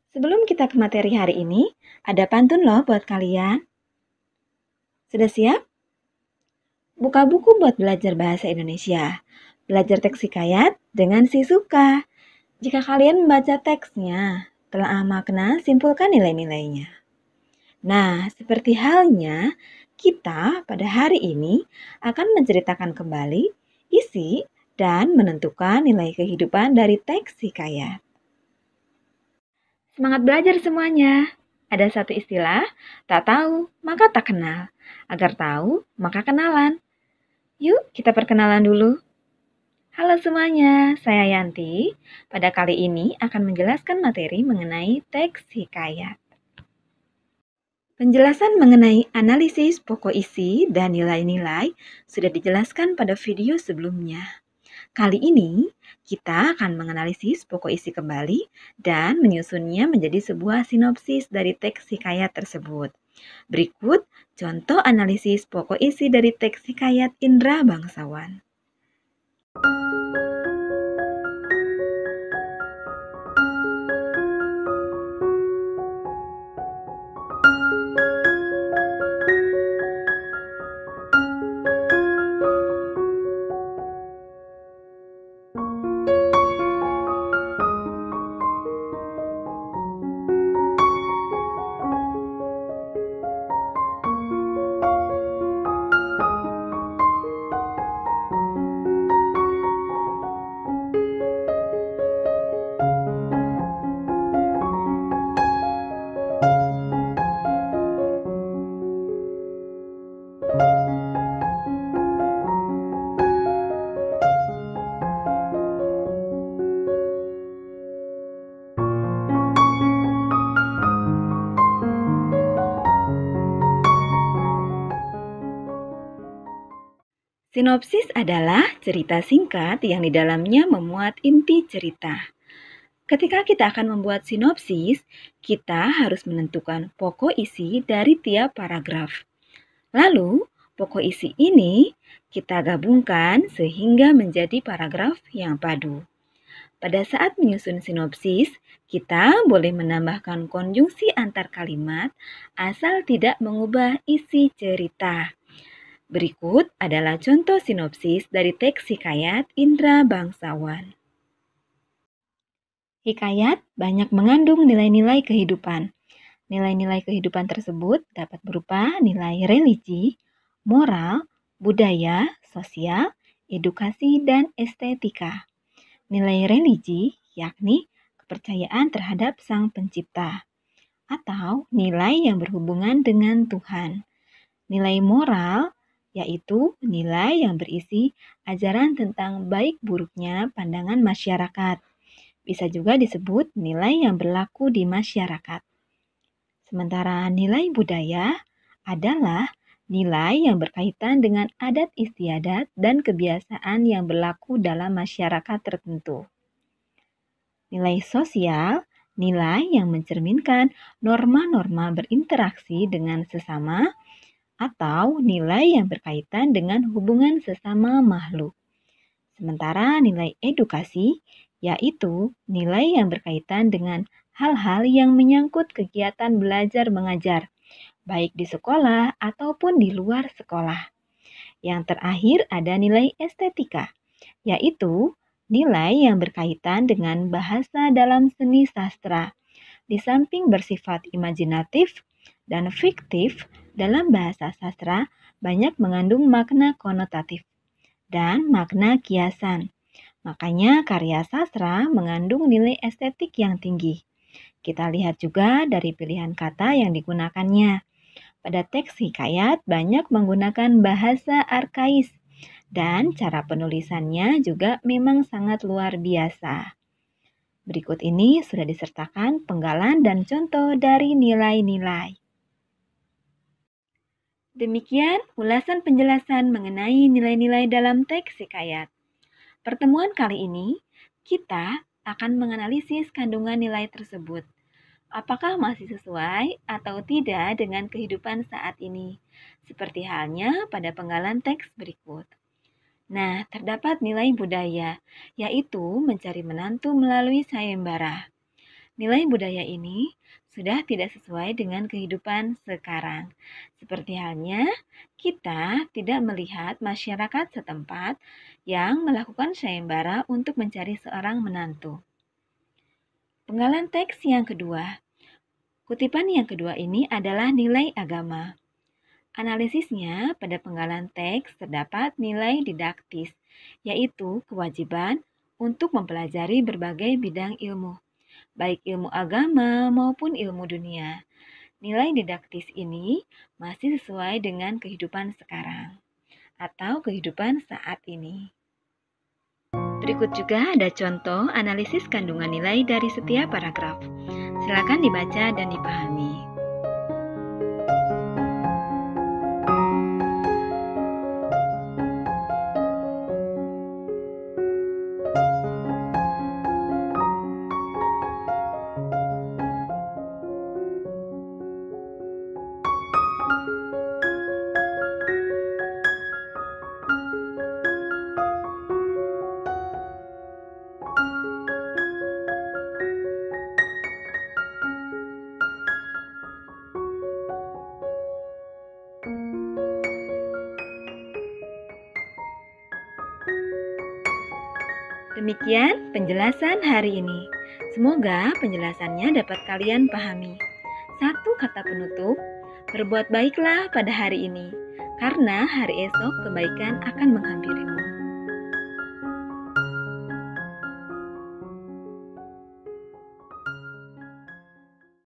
Sebelum kita ke materi hari ini, ada pantun loh buat kalian. Sudah siap? Buka buku buat belajar bahasa Indonesia. Belajar teks hikayat dengan si Suka. Jika kalian membaca teksnya, telah makna, simpulkan nilai-nilainya. Nah, seperti halnya, kita pada hari ini akan menceritakan kembali isi dan menentukan nilai kehidupan dari teks hikayat. Semangat belajar semuanya. Ada satu istilah, tak tahu, maka tak kenal. Agar tahu, maka kenalan. Yuk, kita perkenalan dulu. Halo semuanya, saya Yanti. Pada kali ini akan menjelaskan materi mengenai teks hikayat. Penjelasan mengenai analisis pokok isi dan nilai-nilai sudah dijelaskan pada video sebelumnya. Kali ini, kita akan menganalisis pokok isi kembali dan menyusunnya menjadi sebuah sinopsis dari teks hikayat tersebut. Berikut contoh analisis pokok isi dari teks hikayat Indra Bangsawan. Sinopsis adalah cerita singkat yang di dalamnya memuat inti cerita. Ketika kita akan membuat sinopsis, kita harus menentukan pokok isi dari tiap paragraf. Lalu, pokok isi ini kita gabungkan sehingga menjadi paragraf yang padu. Pada saat menyusun sinopsis, kita boleh menambahkan konjungsi antar kalimat asal tidak mengubah isi cerita. Berikut adalah contoh sinopsis dari teks hikayat Indra Bangsawan. Hikayat banyak mengandung nilai-nilai kehidupan. Nilai-nilai kehidupan tersebut dapat berupa nilai religi, moral, budaya, sosial, edukasi, dan estetika. Nilai religi yakni kepercayaan terhadap Sang Pencipta atau nilai yang berhubungan dengan Tuhan. Nilai moral yaitu nilai yang berisi ajaran tentang baik buruknya pandangan masyarakat. Bisa juga disebut nilai yang berlaku di masyarakat. Sementara nilai budaya adalah nilai yang berkaitan dengan adat istiadat dan kebiasaan yang berlaku dalam masyarakat tertentu. Nilai sosial, nilai yang mencerminkan norma-norma berinteraksi dengan sesama, atau nilai yang berkaitan dengan hubungan sesama makhluk. Sementara nilai edukasi, yaitu nilai yang berkaitan dengan hal-hal yang menyangkut kegiatan belajar mengajar, baik di sekolah ataupun di luar sekolah. Yang terakhir ada nilai estetika, yaitu nilai yang berkaitan dengan bahasa dalam seni sastra. Di samping bersifat imajinatif dan fiktif, dalam bahasa sastra banyak mengandung makna konotatif dan makna kiasan. Makanya karya sastra mengandung nilai estetik yang tinggi. Kita lihat juga dari pilihan kata yang digunakannya. Pada teks hikayat banyak menggunakan bahasa arkais dan cara penulisannya juga memang sangat luar biasa. Berikut ini sudah disertakan penggalan dan contoh dari nilai-nilai. Demikian ulasan penjelasan mengenai nilai-nilai dalam teks hikayat. Pertemuan kali ini, kita akan menganalisis kandungan nilai tersebut. Apakah masih sesuai atau tidak dengan kehidupan saat ini? Seperti halnya pada penggalan teks berikut. Nah, terdapat nilai budaya, yaitu mencari menantu melalui sayembara. Nilai budaya ini sudah tidak sesuai dengan kehidupan sekarang. Seperti halnya kita tidak melihat masyarakat setempat yang melakukan sayembara untuk mencari seorang menantu. Penggalan teks yang kedua. Kutipan yang kedua ini adalah nilai agama. Analisisnya pada penggalan teks terdapat nilai didaktis, yaitu kewajiban untuk mempelajari berbagai bidang ilmu, baik ilmu agama maupun ilmu dunia. Nilai didaktis ini masih sesuai dengan kehidupan sekarang atau kehidupan saat ini. Berikut juga ada contoh analisis kandungan nilai dari setiap paragraf. Silakan dibaca dan dipahami. Demikian penjelasan hari ini. Semoga penjelasannya dapat kalian pahami. Satu kata penutup, berbuat baiklah pada hari ini, karena hari esok kebaikan akan menghampirimu.